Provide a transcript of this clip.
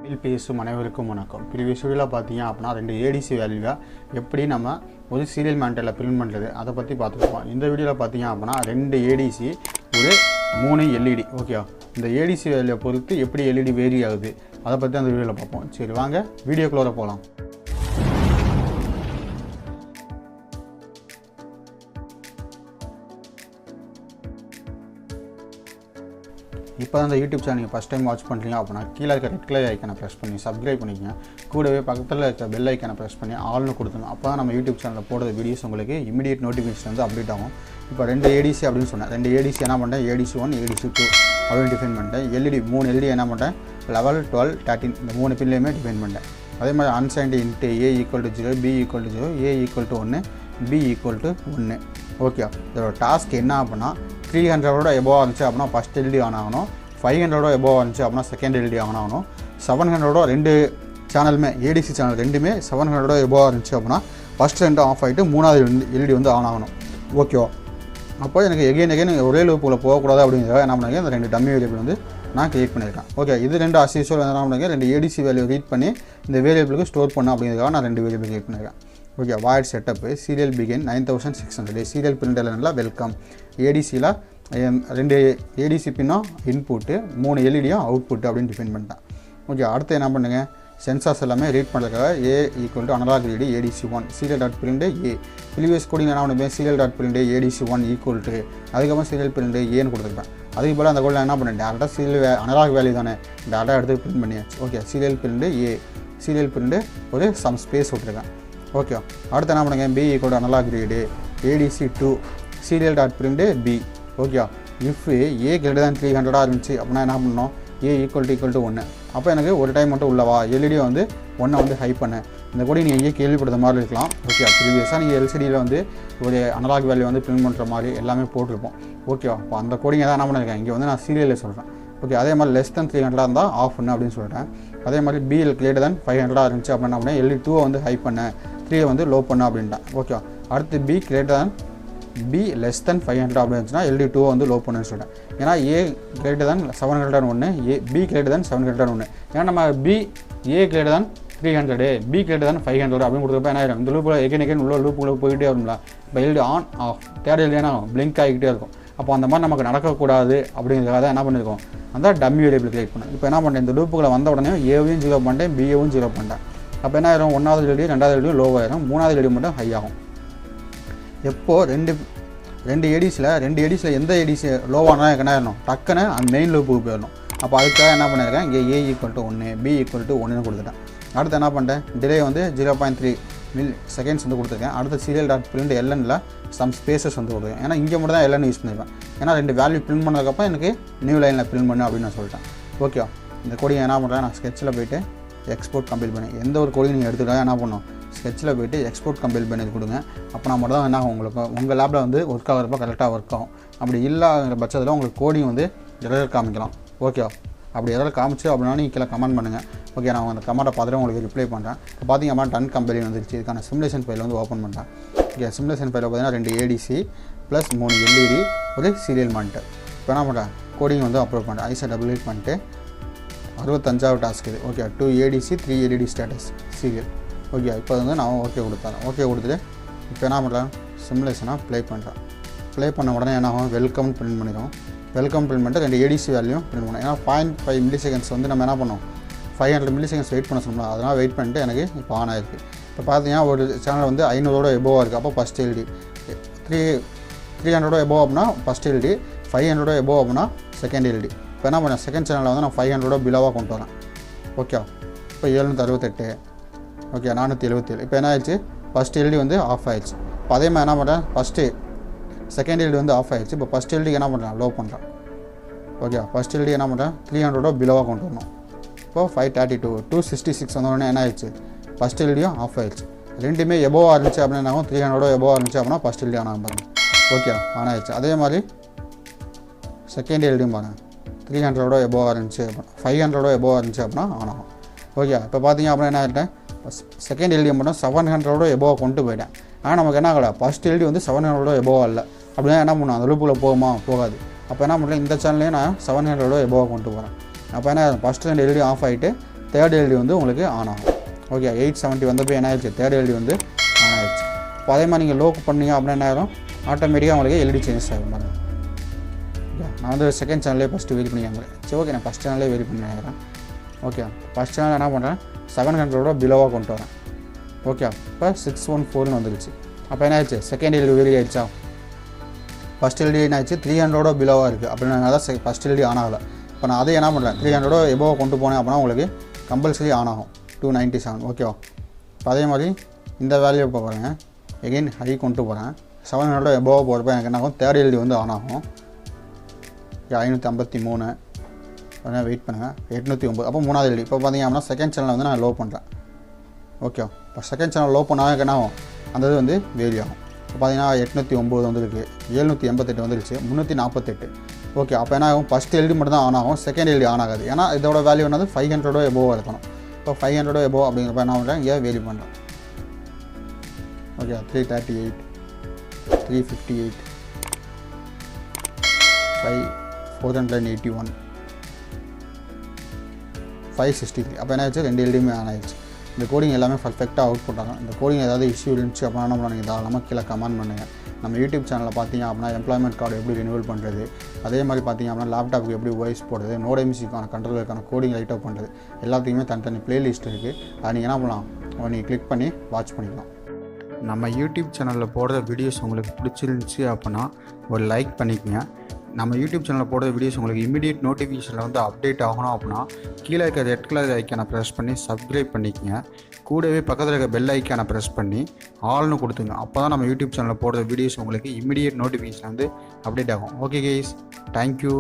பேசும் அனைவருக்கும் வணக்கம். ப்ரீவியஸ் வீடியோவில் பார்த்தீங்க அப்படின்னா 2 ஏடிசி வேல்யூவை எப்படி நம்ம ஒரு சீரியல் மானிட்டரில் பிரிண்ட் பண்ணுறது அதை பற்றி பார்த்துருப்போம். இந்த வீடியோவில் பார்த்தீங்க அப்படின்னா 2 ஏடிசி ஒரு 3 எல்இடி. ஓகே, இந்த ஏடிசி வேல்யூவை பொறுத்து எப்படி எல்இடி வேரி ஆகுது அதை பற்றி அந்த வீடியோவில் பார்ப்போம். சரி வாங்க வீடியோக்குள்ளே போகலாம். இப்போ அந்த யூடியூப் சேனல் நீங்கள் ஃபஸ்ட் டைம் வாட்ச் பண்ணுறீங்க அப்படின்னா கீழே இருக்க ரெட் கலர் ஐக்கானை ப்ரெஸ் பண்ணி சப்ஸ்கிரைப் பண்ணிக்கங்க. கூடவே பக்கத்தில் இருக்க பெல் ஐக்கானை ப்ரெஸ் பண்ணி ஆல்னு கொடுத்துங்க. அப்போ தான் நம்ம யூடியூப் சேனலில் போடுற வீடியோஸ் உங்களுக்கு இமீடியட் நோட்டிஃபிகேஷன் வந்து அப்டேட் ஆகும். இப்போ 2 ஏடிசி அப்படின்னு சொன்னேன். 2 ஏடிசி என்ன பண்ணிட்டேன், ஏடிசி 1 ஏடிசி 2 அப்படின்னு டிஃபைன் பண்ணிட்டேன். எல்இடி 3 எல்இடி என்ன பண்ணிட்டேன், 11 12 13 இந்த 3 பின்லேயுமே டிஃபைன் பண்ணிட்டேன். அதே மாதிரி unsigned into A = 0 B = 0 A = 1 B = 1. Okay, இதோட டாஸ்க் என்ன அப்படின்னா 300ஓட எபோவாக இருந்துச்சு அப்படின்னா ஃபஸ்ட் எல்இடி ஆன் ஆகணும், 500ஓட எபோவாக இருந்துச்சு அப்படின்னா செகண்ட் எல்இடி ஆன் ஆகணும், 700ஓட 2 சேனலுமே ஏடிசி சேனல் ரெண்டுமே 700ஓட எபோவாக இருந்துச்சு அப்படின்னா ஃபஸ்ட் 2 ஆஃப் ஆகிட்டு 3வது எல்இடி வந்து ஆன் ஆகணும். ஓகேவா, அப்போ எனக்கு எகைன் ஒரே லூப்புக்குள்ளே போகக்கூடாது அப்படிங்கிறத என்ன பண்ணுங்க, இந்த 2 டம்மி வேரியபிள் வந்து நான் கிரியேட் பண்ணியிருக்கேன். ஓகே, இது 2 அசியூஷுவல் என்ன பண்ணுங்க, 2 ஏடிசி வேல்யூ ரீட் பண்ணி இந்த வேரியபிளுக்கு ஸ்டோர் பண்ண அப்படிங்கிறதுக்காக நான் 2 வேரியபிள் கிரியேட் பண்ணியிருக்கேன். Okay, void setup serial begin 9600 serial பிரிண்டர்ல வெல்கம். ஏடிசியில் 2 ஏடிசி பின்னும் இன்புட்டு 3 எல்இடியும் அவுட்புட் அப்படின்னு டிஃபைன் பண்ணிட்டேன். ஓகே, அடுத்து என்ன பண்ணுங்கள், சென்சார்ஸ் எல்லாமே ரீட் பண்ணுறதுக்காக A = analog read ADC 1 serial.print A. Previous coding என்ன பண்ணுவேன், serial.print ADC 1 = அதுக்கப்புறம் serial print Aன்னு கொடுத்துருப்பேன். அதுக்கு போல் அந்த கோடில் என்ன பண்ணேன், டேரெக்டாக சீரியல் அனலாக் வேல்யூ தானே டேரெக்டாக எடுத்து பிரிண்ட் பண்ணியாச்சு. Okay, serial print A serial print ஒரு சம் ஸ்பேஸ் விட்டுருக்கேன். ஓகே, அடுத்து என்ன பண்ணுங்க, B = analog read ADC 2 serial.print B. Okay, if A > 300 இருந்துச்சு அப்படின்னா என்ன பண்ணணும், A = 1. அப்போ எனக்கு ஒரு டைம் மட்டும் உள்ளவா எல்இடியை வந்து 1 வந்து ஹை பண்ணேன். இந்த கூட நீங்கள் எங்கேயே கேள்விப்படுற மாதிரி இருக்கலாம். ஓகே, ப்ரீவியஸாக நீங்கள் எல்சிடியில் வந்து ஒரு அனலாக் வேல்யூ வந்து பிரிண்ட் பண்ணுற மாதிரி எல்லாமே போட்டிருப்போம். ஓகேவா, அப்போ அந்த கோடிங்கை தான் என்ன பண்ணியிருக்கேன், இங்கே வந்து நான் சீரியலில் சொல்கிறேன். ஓகே, அதே மாதிரி லெஸ் தென் 300 இருந்தால் ஆஃப் பண்ணு அப்படின்னு சொல்லிட்டேன். அதே மாதிரி B > 500 இருந்துச்சு அப்படின்னா அப்படின்னா எல்இடி 2 வந்து ஹை பண்ணேன், 3 வந்து லோ பண்ண அப்படின்ட்டேன். ஓகேவா, அடுத்து B < 500 அப்படி இருந்துச்சுன்னா எல்இடி 2 வந்து லோ பண்ணுன்னு சொல்லிட்டேன். ஏன்னா A > 701 B > 701. ஏன்னா நம்ம A > 300 B > 500 அப்படின்னு கொடுத்தப்ப என்ன ஆகிடும், இந்த லூப்பில் எகைன் உள்ள லூப்புக்குள்ளே போயிட்டே வரும்ல. இப்போ LED on off third LED என்ன பிளிங்க் ஆகிக்கிட்டே இருக்கும். அப்போ அந்த மாதிரி நமக்கு நடக்கக்கூடாது அப்படிங்கிறதுக்காக தான் என்ன பண்ணியிருக்கோம், அந்த டம்மி வேரியபிள் கிரியேட் பண்ணேன். இப்போ என்ன பண்ணேன், இந்த லூப்புக்குள்ளே வந்த உடனே Aவையும் 0 பண்ணிட்டேன், Bயையும் 0 பண்ணிட்டேன். அப்போ என்ன ஆயிரும், 1வது எல்இடி 2வது எல்இடி லோ ஆயிரும், 3வது எல்இடி மட்டும் ஹை ஆகும். எப்போது ரெண்டு ஏடிசியில் எந்த ஏடிசி லோவானா என்ன ஆயிடணும், டக்குன்னு அந்த மெயின் லூப்புக்கு போயிடணும். அப்போ அதுக்காக என்ன பண்ணியிருக்கேன், இங்கே A = 1 B = 1ன்னு கொடுத்துட்டேன். அடுத்து என்ன பண்ணிட்டேன், டிலே வந்து 0.3 செகண்ட்ஸ் வந்து கொடுத்துருக்கேன். அடுத்து serial.print LNல சம் ஸ்பேசஸ் வந்து கொடுத்துருக்கேன். ஏன்னா இங்கே மட்டும் தான் LN யூஸ் பண்ணியிருப்பேன். ஏன்னா 2 வேல்யூ பிரிண்ட் பண்ணதுக்கப்புறம் எனக்கு நியூ லைனில் பிரிண்ட் பண்ணு அப்படின்னு நான் சொல்லிட்டேன். ஓகே, இந்த கோடிங் என்ன பண்ணுறேன், நான் ஸ்கெட்சில் போய்ட்டு எக்ஸ்போர்ட் கம்பைல் பண்ணி எந்த ஒரு கோடிங் நீங்கள் எடுத்துக்கிட்டால் என்ன பண்ணணும், ஸ்கெட்சில் போய்ட்டு எக்ஸ்போர்ட் கம்பைல் பண்ணி கொடுங்க. அப்போ மட்டும் தான் என்ன ஆகும், உங்களுக்கு உங்கள் லேபில் வந்து ஒர்க் ஆகிறப்ப கரெக்டாக ஒர்க் ஆகும். அப்படி இல்லாத பட்சத்தில் உங்களுக்கு கோடிங் வந்து எரர் காமிக்கலாம். ஓகே, அப்படி எரர் காமிச்சு அப்படின்னா நீங்கள் கீழே கமெண்ட் பண்ணுங்கள். ஓகே, நான் அந்த கமெண்ட்டை பார்த்துட்டு உங்களுக்கு ரிப்ளை பண்ணுறேன். இப்போ பார்த்தீங்க அப்படின்னா டன் கம்பெனி வந்துருச்சு. இதுக்கான சிமுலேஷன் ஃபைல் வந்து ஓப்பன் பண்ணுறேன். ஓகே, சிமுலேஷன் ஃபைலில் பார்த்தீங்கன்னா 2 ஏடிசி ப்ளஸ் 3 எல்இடி ஒரு சீரியல் மானிட்டர். இப்போ என்ன பண்ணுறேன், கோடிங் வந்து அப்லோட் பண்ணுறேன். ஐஸை டபுள் கிளிக் பண்ணிட்டு 65வது டாஸ்க் இது. Okay, 2 ADC 3 LED status serial. Okay, இப்போ வந்து நான் ஓகே கொடுத்தேன். ஓகே கொடுத்துட்டு இப்போ என்ன பண்ணுறேன், சிமுலேஷனாக ப்ளே பண்ணுறேன். ப்ளே பண்ண உடனே என்ன ஆகும், வெல்கம் பிரிண்ட் பண்ணிடும். வெல்கம் பிரிண்ட் பண்ணிட்டு 2 ஏடிசி வேல்யூயும் பிரிண்ட் பண்ணோம். ஏன்னா 0.5 மில்லிசெகண்ட்ஸ் வந்து நம்ம என்ன பண்ணோம், 500 மில்லிசெகண்ட்ஸ் வெயிட் பண்ண சொன்னோம். அதனால் வெயிட் பண்ணிட்டு எனக்கு இப்போ ஆன் ஆகிருக்கு. இப்போ பார்த்தீங்கன்னா ஒரு சேனல் வந்து 500ஓட எபோவாக இருக்குது. அப்போ ஃபஸ்ட் எல்இடி 300ஓட எபோவ் அப்படின்னா ஃபஸ்ட் எல்இடி, 500ஓட எபோவ் அப்படின்னா செகண்ட் எல்இடி. இப்போ என்ன பண்ணேன், செகண்ட் சேனலில் வந்து நான் 500ஓட பிலோவாக கொண்டு வரேன். ஓகே, இப்போ 768. ஓகே, 477. இப்போ என்ன ஆயிடுச்சு, ஃபஸ்ட் எல்இடி வந்து ஆஃப் ஆயிடுச்சு. இப்போ அதே மாதிரி என்ன பண்ணுறேன், செகண்ட் எல்இடி வந்து ஆஃப் ஆயிடுச்சு. இப்போ ஃபஸ்ட் எல்இடி என்ன பண்ணுறேன், லோ பண்ணுறேன். ஓகே, ஃபஸ்ட் எல்இடி என்ன பண்ணுறேன், 300ஓட பிலோவாக கொண்டு வரணும். இப்போ 532 266 வந்தோடனே என்ன ஆயிடுச்சு, ஃபஸ்ட் எல்இடியும் ஆஃப் ஆயிடுச்சு. ரெண்டுமே எபோவாக இருந்துச்சு அப்படின்னா 300ஓட எபோவாக இருந்துச்சு அப்படின்னா ஃபஸ்ட் எல்இடி ஆன் ஆகும் பாருங்கள். ஓகே, ஆன் ஆயிடுச்சு. அதே மாதிரி செகண்ட் எல்இடியும் பாருங்கள், 300ஓட எபோவாக இருந்துச்சு அப்படின்னா 500ஓட எபோவாக இருந்துச்சு அப்படின்னா ஆன் ஆகும். ஓகே, இப்போ பார்த்தீங்க அப்படின்னா என்ன ஆகிட்டேன், செகண்ட் எல்இடி மட்டும் 700ஓட எபோவாக கொண்டு போயிட்டேன். ஆனால் நமக்கு என்ன ஆகலை, ஃபஸ்ட் எல்இடி வந்து 700ஓட எபோவாக இல்லை. அப்படின்னா என்ன பண்ணும், அந்த லூப்பில் போகுமா, போகாது. அப்போ என்ன பண்ணுறேன், இந்த சேனல்லையும் நான் 700ஓட எபோவாக கொண்டு போகிறேன். அப்போ என்ன ஃபஸ்ட் 2 எல்இடி ஆஃப் ஆகிட்டு தேர்ட் எல்இடி வந்து உங்களுக்கு ஆன் ஆகும். ஓகே 870 வந்தப்போ என்ன ஆயிடுச்சு, தேர்ட் எல்இடி வந்து ஆன் ஆயிடுச்சு. இப்போ அதே மாதிரி நீங்கள் லோக்கு பண்ணீங்க அப்படின்னா என்ன ஆயிரும், ஆட்டோமேட்டிக்காக உங்களுக்கு எல்இடி சேஞ்சஸ் ஆகும் பாருங்க. ஓகே நான் வந்து செகண்ட் சேனல்லே ஃபஸ்ட்டு வெரி பண்ணிக்கிறேன். சரி ஓகே நான் ஃபஸ்ட் சேனல்லே வெரி பண்ணிக்கிறேன். ஓகே ஃபஸ்ட் சேனல் என்ன பண்ணுறேன் 700 பிலோவாக கொண்டு வரேன். ஓகே இப்போ 614 வந்துருச்சு. அப்போ என்ன ஆயிடுச்சு, செகண்ட் எல்இடி வெரி ஆயிடுச்சா. ஃபஸ்ட் எல்இடி என்ன ஆச்சு 300 பிலோவாக இருக்குது அப்படின்னா தான் ஃபஸ்ட் எல்இடி ஆன் ஆகலை. இப்போ நான் அதை என்ன பண்ணுறேன் 300 எபோவாக கொண்டு போனேன் அப்படின்னா உங்களுக்கு கம்பல்சரி ஆன் ஆகும் 297. ஓகேவா. இப்போ அதே மாதிரி இந்த வேல்யூ இப்போ பாருங்கள் எகெயின் ஹை கொண்டு போகிறேன் 700 எபோவாக போகிறப்ப எனக்கு என்ன ஆகும், தேர்ட் எல்இடி வந்து ஆன் ஆகும். 553 உடனே வெயிட் பண்ணுங்கள் 809. அப்போ மூணாவது எல்இடி. இப்போ பார்த்தீங்க அப்படின்னா செகண்ட் சேனல் வந்து நான் லோ பண்ணுறேன். ஓகே இப்போ செகண்ட் சேனல் லோ பண்ணால் என்ன ஆகும், அந்த இது வந்து வேரி ஆகும். இப்போ பார்த்தீங்கன்னா 809 வந்துருக்கு, 788 வந்துருச்சு, 348. ஓகே அப்போ என்ன ஆகும், ஃபஸ்ட் எல்இடி மட்டும் தான் ஆன் ஆகும், செகண்ட் எல்இடி ஆன் ஆகாது. ஏன்னா இதோட வேல்யூ என்னது 500 எபோவாக இருக்கணும். இப்போ 500 எபோவ் அப்படிங்கிறப்ப என்ன பண்ணுறேன், இங்கே வேரி பண்ணுறேன். ஓகே 338, 358, 481, 563. அப்போ என்ன ஆச்சு, ரெண்டு எல்இடியுமே ஆன் ஆயிடுச்சு. இந்த கோடிங் எல்லாமே பர்ஃபெக்டாக அவுட் புட் இந்த கோடிங் ஏதாவது இஷ்யூ இருந்துச்சு அப்படின்னா நம்ம நீங்கள் தாராளமாக கீழே கமெண்ட் பண்ணுங்கள். நம்ம யூடியூப் சேனலில் பார்த்தீங்க அப்படின்னா எம்ப்ளாய்மெண்ட் கார்டு எப்படி ரினியூவல் பண்ணுறது, அதே மாதிரி பார்த்தீங்க அப்படின்னா லேப்டாப்புக்கு எப்படி வாய்ஸ் போடுறது, நோட் எம்சிக்கான கண்ட்ரோலுக்கான கோடிங் ரைட்டப் பண்ணுறது எல்லாத்துக்குமே தனித்தனி பிளேலிஸ்ட் இருக்குது. அது நீங்கள் என்ன பண்ணலாம், நீங்கள் கிளிக் பண்ணி வாட்ச் பண்ணிக்கலாம். நம்ம யூடியூப் சேனலில் போடுற வீடியோஸ் உங்களுக்கு பிடிச்சிருந்துச்சி அப்படின்னா ஒரு லைக் பண்ணிக்கோங்க. நம்ம யூடியூப் சேனலில் போடுற வீடியோஸ் உங்களுக்கு இமீடியட் நோட்டிஃபிகேஷனில் வந்து அப்டேட் ஆகணும் அப்படின்னா கீழே இருக்க ரெட் கலர் ஐக்கானை ப்ரெஸ் பண்ணி சப்ஸ்கிரைப் பண்ணிக்கோங்க. கூடவே பக்கத்தில் இருக்க பெல் ஐக்கானை ப்ரெஸ் பண்ணி ஆல்னு கொடுத்துங்க. அப்போ தான் நம்ம யூடியூப் சேனலில் போடுற வீடியோஸ் உங்களுக்கு இமீடியட் நோட்டிஃபிகேஷன் வந்து அப்டேட் ஆகும். Okay guys, thank you.